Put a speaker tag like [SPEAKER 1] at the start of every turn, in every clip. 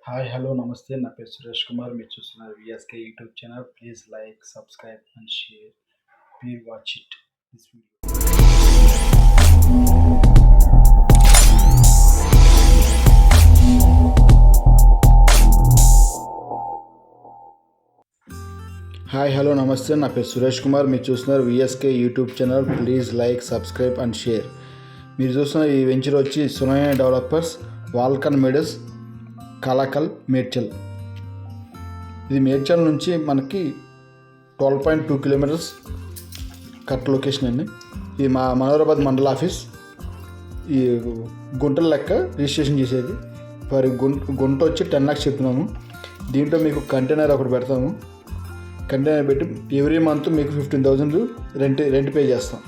[SPEAKER 1] Hi hello నమస్తే నా పేరు సురేష్ కుమార్. మీరు చూస్తున్నారు VSK YouTube channel. Please like subscribe and share. Please watch it this video. Hi hello నమస్తే నా పేరు సురేష్ కుమార్. మీరు చూస్తున్నారు VSK YouTube channel. Please like subscribe and share. మీరు చూస్తున్న ఈ వెంచర్ వచ్చి సునయన డెవలపర్స్, వాల్కన్ మెడస్, కలకల్, మేడ్చల్. ఇది మేడ్చల్ నుంచి మనకి 12.2 కిలోమీటర్స్ కరెక్ట్ లొకేషన్ అండి. ఇది మా మనోహరాబాద్ మండల ఆఫీస్. ఈ గుంటల లెక్క రిజిస్ట్రేషన్ చేసేది. మరి గుంట వచ్చి 10 lakhs చెప్తున్నాము. దీంట్లో మీకు కంటైనర్ ఒకటి పెడతాము. కంటైనర్ పెట్టి ఎవ్రీ మంత్ మీకు 15,000 రెంట్ పే చేస్తాం.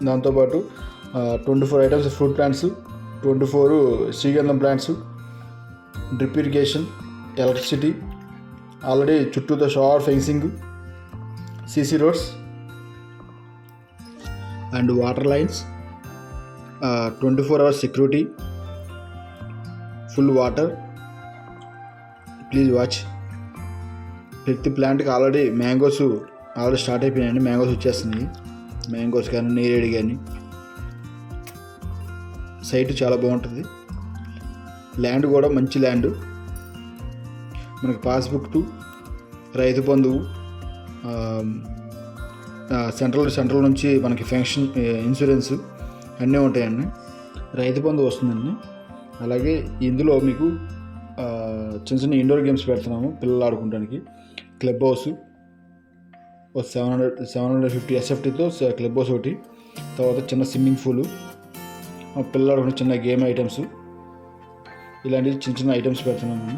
[SPEAKER 1] దాంతోపాటు 24 ఐటమ్స్ ఫ్రూట్ ప్లాంట్స్, 24 శ్రీగంధం plants, drip irrigation, electricity, already చుట్టూతో shower fencing, CC roads and water lines, 24 hours security, full water. Please watch. ప్రతి ప్లాంట్కి ఆల్రెడీ మ్యాంగోస్ స్టార్ట్ అయిపోయాయండి. మ్యాంగోస్ వచ్చేస్తున్నాయి. మ్యాంగోస్ కానీ నేరేడు కానీ. సైట్ చాలా బాగుంటుంది. ల్యాండ్ కూడా మంచి ల్యాండ్. మనకి పాస్బుక్ టు రైతు బంధువు, సెంట్రల్ నుంచి మనకి పెన్షన్, ఇన్సూరెన్స్ అన్నీ ఉంటాయండి. రైతు బంధువు వస్తుందండి. అలాగే ఇందులో మీకు చిన్న చిన్న ఇండోర్ గేమ్స్ పెడుతున్నాము పిల్లలు ఆడుకోవడానికి. క్లబ్ హౌస్ 750 SFTతో క్లబ్ హౌస్ ఒకటి. తర్వాత చిన్న స్విమ్మింగ్ పూలు, పిల్లలు ఆడుకునే చిన్న గేమ్ ఐటమ్స్, ఇలాంటివి చిన్న చిన్న ఐటమ్స్ పెడుతున్నాము.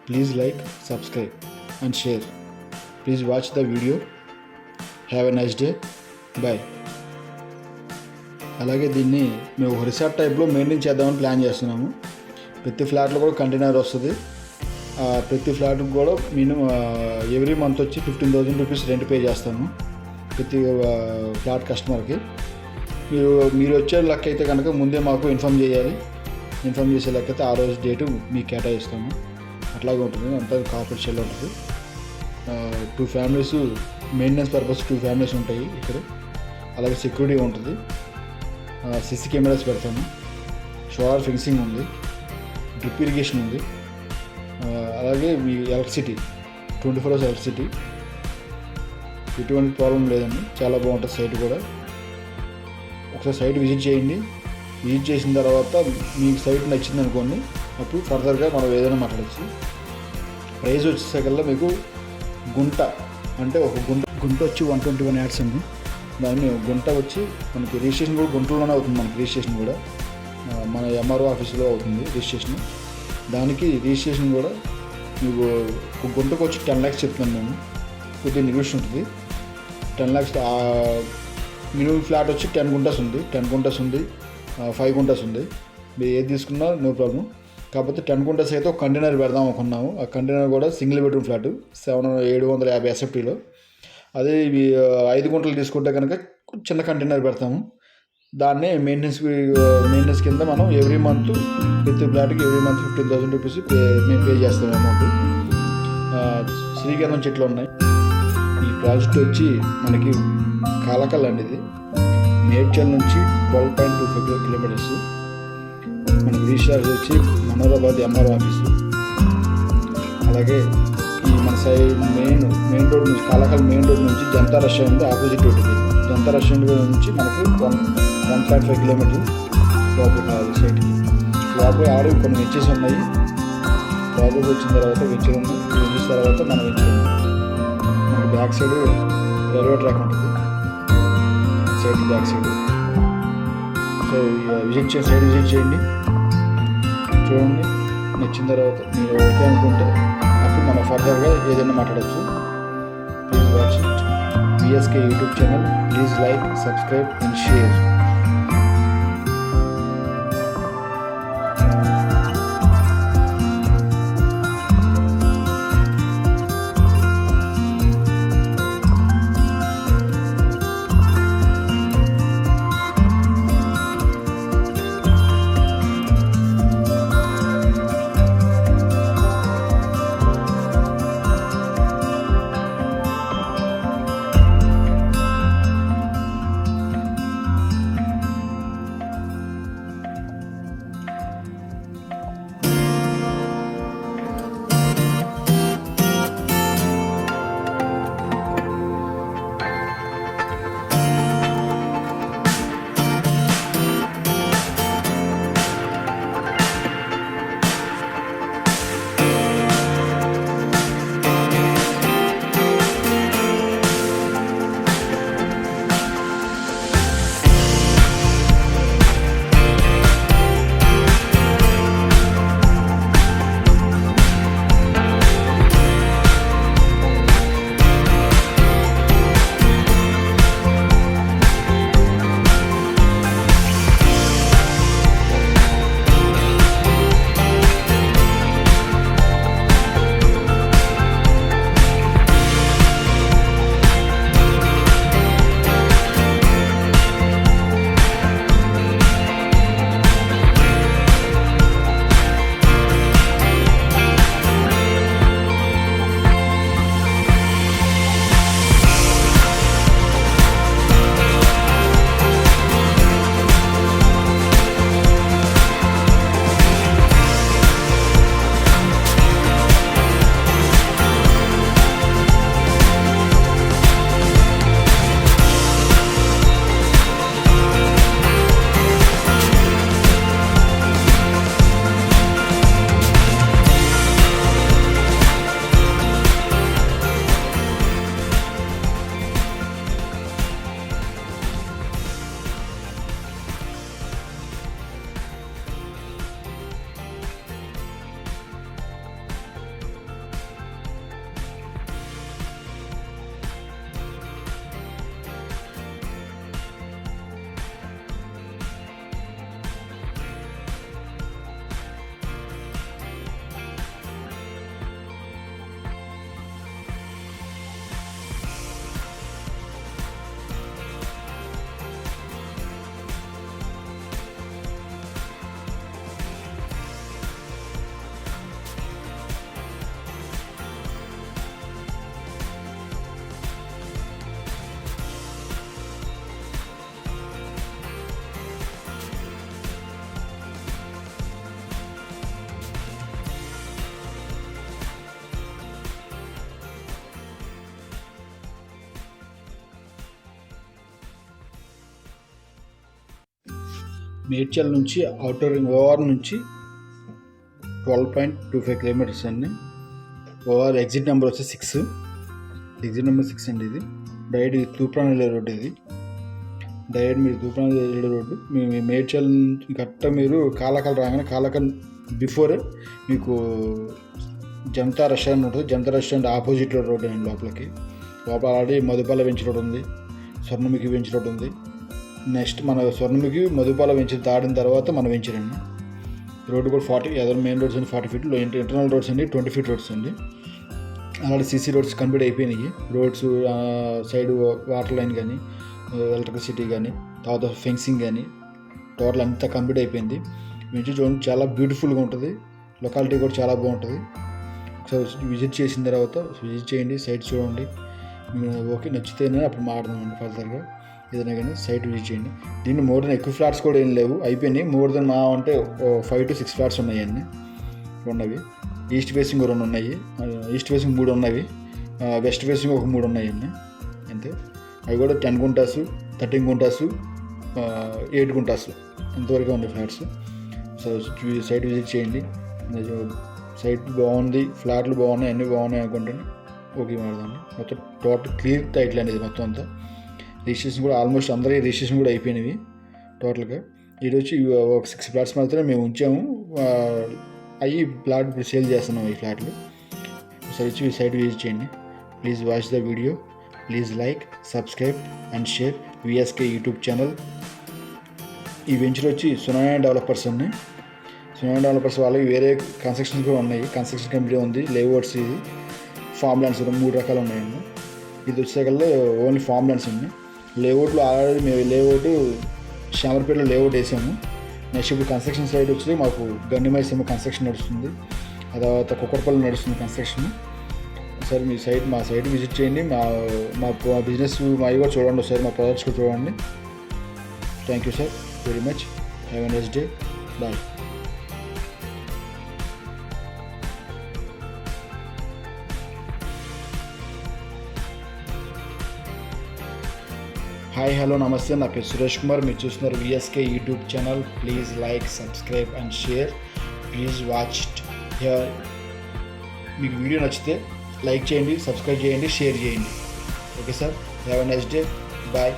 [SPEAKER 1] Please like subscribe and share. Please watch the video. Have a nice day. Bye. అలాగే దీన్ని మేము ఒక రిసార్ట్ టైప్లో మెయింటైన్ చేద్దామని ప్లాన్ చేస్తున్నాము. ప్రతి ఫ్లాట్లో కూడా కంటైనర్ వస్తుంది. ప్రతి ఫ్లాట్కి కూడా మినిమం ఎవ్రీ మంత్ వచ్చి 15,000 రూపీస్ రెంట్ పే చేస్తాము ప్రతి ఫ్లాట్ కస్టమర్కి. మీరు వచ్చే లెక్క అయితే కనుక ముందే మాకు ఇన్ఫామ్ చేయాలి. ఇన్ఫామ్ చేసే లెక్క అయితే ఆ రోజు డేటు మీకు కేటాయిస్తాము. అట్లాగే ఉంటుంది. అంతా కార్పొరేట్ షెల్ ఉంటుంది. 2 ఫ్యామిలీస్ మెయింటెనెన్స్ పర్పస్ 2 ఫ్యామిలీస్ ఉంటాయి ఇక్కడ. అలాగే సెక్యూరిటీ ఉంటుంది. సిసి కెమెరాస్ పెడతాము. షవర్ ఫెన్సింగ్ ఉంది. డ్రిప్ ఇరిగేషన్ ఉంది. అలాగే మీ ఎలక్ట్రిసిటీ 24 hours ఎలక్ట్రిసిటీ. ఎటువంటి ప్రాబ్లం లేదండి. చాలా బాగుంటుంది సైట్ కూడా. ఒకసారి సైట్ విజిట్ చేయండి. విజిట్ చేసిన తర్వాత మీకు సైట్ నచ్చింది అనుకోండి, అప్పుడు ఫర్దర్గా మనం ఏదైనా మాట్లాడచ్చు. ప్రైస్ వచ్చేసరికల్లా మీకు గుంట అంటే ఒక గుంట వచ్చి 121 యాడ్స్ అండి. దాన్ని గుంట వచ్చి మనకి రిజిస్ట్రేషన్ కూడా గుంటలోనే అవుతుంది. మనకి రిజిస్ట్రేషన్ కూడా మన ఎంఆర్ఓ ఆఫీసులో అవుతుంది రిజిస్ట్రేషన్. దానికి రిజిస్ట్రేషన్ కూడా మీకు ఒక గుంటకు వచ్చి 10 lakhs చెప్తున్నాను మేము. కొద్దిగా నెగోషియేషన్ ఉంటుంది. 10 lakhs. మినిమం ఫ్లాట్ వచ్చి 10 గుంటస్ ఉంది, 10 గుంటస్ ఉంది, 5 గుంటస్ ఉంది. మీరు ఏది తీసుకున్నా నో ప్రాబ్లం. కాకపోతే 10 గుంటస్ అయితే ఒక కంటైనర్ పెడదాం అనుకున్నాము. ఆ కంటైనర్ కూడా సింగిల్ బెడ్రూమ్ ఫ్లాట్ 750 SFTలో. అదే ఇవి 5 గుంటలు తీసుకుంటే కనుక చిన్న కంటైనర్ పెడతాము. దాన్నే మెయింటెనెన్స్ కింద మనం ఎవ్రీ మంత్ ప్రతి ఫ్లాట్కి ఎవ్రీ మంత్ 15,000 రూపీస్ మేము పే చేస్తాం అమౌంట్. శ్రీగంధం చెట్లు ఉన్నాయి. ఈ ప్రాజెక్ట్ వచ్చి మనకి కలకల్ అండి. ఇది మేడ్చల్ నుంచి 12.25 కిలోమీటర్స్. మనకి రీఛార్జ్ వచ్చి మనోహరాబాద్ ఎంఆర్ఓ ఆఫీసు. అలాగే ఈ మన సైడ్ మెయిన్ రోడ్ నుంచి కలకల్ మెయిన్ రోడ్ నుంచి Janata restaurant opposite road. Janata restaurant నుంచి మనకి 1.5 కిలోమీటర్స్ లోపల సైడ్కి. లోపల ఆల్రెడీ కొన్ని వెంచర్స్ ఉన్నాయి. లోపలికి వచ్చిన తర్వాత వెంచర్ ఉంది. వెంచర్స్ తర్వాత మన వెంచర్ ఉంది. మనకి బ్యాక్ సైడ్ రైల్వే ట్రాక్ ఉంటుంది. Side back side. So side visit చేయండి, చూడండి. నచ్చిన తర్వాత మీరు ఓకే అనుకుంటే అప్పుడు మనం ఫర్దర్గా ఏదైనా మాట్లాడచ్చు. Please watch it. VSK YouTube channel. Please like subscribe and share. Medchal నుంచి అవుటర్ రింగ్ ఓఆర్ నుంచి 12.25 కిలోమీటర్స్ అండి. ఓఆర్ ఎగ్జిట్ నెంబర్ వచ్చి 6, ఎగ్జిట్ నెంబర్ 6 అండి. ఇది డైరెక్ట్ ఇది తూప్రాన్ వెళ్ళే రోడ్డు. ఇది డైరెక్ట్ మీరు తూప్రాన్ వెళ్ళే రోడ్డు. మీ మేడ్చల్ కరెక్ట్గా మీరు కాలాకల్ రాగానే కాలాకల్ బిఫోర్ మీకు జనతా రెస్టారెంట్ ఉంటుంది. జనతా రెస్టారెంట్ ఆపోజిట్లో రోడ్డు అండి. లోపల ఆల్రెడీ మధుపాల వెంచ్ రోడ్ ఉంది, స్వర్ణముఖి వెంచ్ రోడ్ ఉంది. నెక్స్ట్ మన స్వర్ణముఖి మధుపాల వెంచర్ దాటిన తర్వాత మన వెంచర్ అండి. రోడ్డు కూడా 40 ఎదర్ మెయిన్ రోడ్స్ అండి 40 ఫీట్, ఇంటర్నల్ రోడ్స్ అండి 20 ఫీట్ రోడ్స్ అండి. అలాంటి సీసీ రోడ్స్ కంప్లీట్ అయిపోయినాయి. రోడ్స్ సైడ్ వాటర్ లైన్ కానీ ఎలక్ట్రిసిటీ కానీ తర్వాత ఫెన్సింగ్ కానీ టోటల్ అంతా కంప్లీట్ అయిపోయింది. వెంచర్ చూడండి చాలా బ్యూటిఫుల్గా ఉంటుంది. లొకాలిటీ కూడా చాలా బాగుంటుంది. ఒకసారి విజిట్ చేసిన తర్వాత విజిట్ చేయండి, సైట్ చూడండి. ఓకే నచ్చితేనే అప్పుడు మాట్లాడదామండి ఫర్దర్గా ఏదైనా కానీ సైట్ విజిట్ చేయండి. దీన్ని మోర్ దెన్ ఎక్కువ ఫ్లాట్స్ కూడా ఏం లేవు, అయిపోయినాయి. మోర్ దెన్ మా అంటే 5 to 6 ఫ్లాట్స్ ఉన్నాయండి. ఉన్నవి ఈస్ట్ ఫేసింగ్ 2 ఉన్నాయి, ఈస్ట్ ఫేసింగ్ 3 ఉన్నవి, వెస్ట్ ఫేసింగ్ ఒక 3 ఉన్నాయండి అంతే. అవి కూడా 10 గుంటాసు, 13 గుంటాసు, 8 గుంటాసు ఇంతవరకు ఉన్నాయి ఫ్లాట్స్. సో సైట్ విజిట్ చేయండి. సైట్ బాగుంది, ఫ్లాట్లు బాగున్నాయి, అన్నీ బాగున్నాయి అనుకుంటే ఓకే మాట్లాడండి. మొత్తం టోటల్ క్లియర్ టైటిల్ అనేది మొత్తం అంతా. రిజిస్ట్రేషన్ కూడా ఆల్మోస్ట్ అందరికీ రిజిస్ట్రేషన్ కూడా అయిపోయినవి టోటల్గా. ఇది వచ్చి ఒక 6 ఫ్లాట్స్ మాత్రమే మేము ఉంచాము, అవి ప్లాట్ ఇప్పుడు సేల్ చేస్తున్నాము. ఈ ఫ్లాట్లు ఒకసారి వచ్చి సైట్ విజిట్ చేయండి. Please watch the video, please like, subscribe and share VSK YouTube channel. ఈ వెంచర్ వచ్చి సునాయా డెవలపర్స్ ఉన్నాయి. సునాయా డెవలపర్స్ వాళ్ళకి వేరే కన్స్ట్రక్షన్స్ కూడా ఉన్నాయి. కన్స్ట్రక్షన్ కంపెనీ ఉంది, లేఅవుట్స్, ఇది ఫామ్ ల్యాండ్స్ 3 రకాలు ఉన్నాయండి. ఇది వచ్చేకల్లా ఓన్లీ ఫామ్ ల్యాండ్స్ ఉన్నాయి. లేఅవుట్లో ఆల్రెడీ మేము లేఅవుట్ శామర్పేటలో లేఅవుట్ వేసాము. నెక్స్ట్ ఇప్పుడు కన్స్ట్రక్షన్ సైడ్ వచ్చి మాకు గండిమైసమ్మ కన్స్ట్రక్షన్ నడుస్తుంది, ఆ తర్వాత కుక్కడపల్లి నడుస్తుంది కన్స్ట్రక్షన్. ఒకసారి మా సైట్ విజిట్ చేయండి. మా బిజినెస్ మావి కూడా చూడండి, ఒకసారి మా ప్రాజెక్ట్స్ కూడా చూడండి. Thank you sir very much. Have a nice day. Bye. Hi hello నమస్తే, నా పేరు సురేష్ కుమార్. మీరు చూస్తున్నారు VSK YouTube channel. Please like, subscribe and share. Please watch here. మీకు వీడియో నచ్చితే లైక్ చేయండి, సబ్స్క్రైబ్ చేయండి, షేర్ చేయండి. Okay sir, have a nice day. Bye.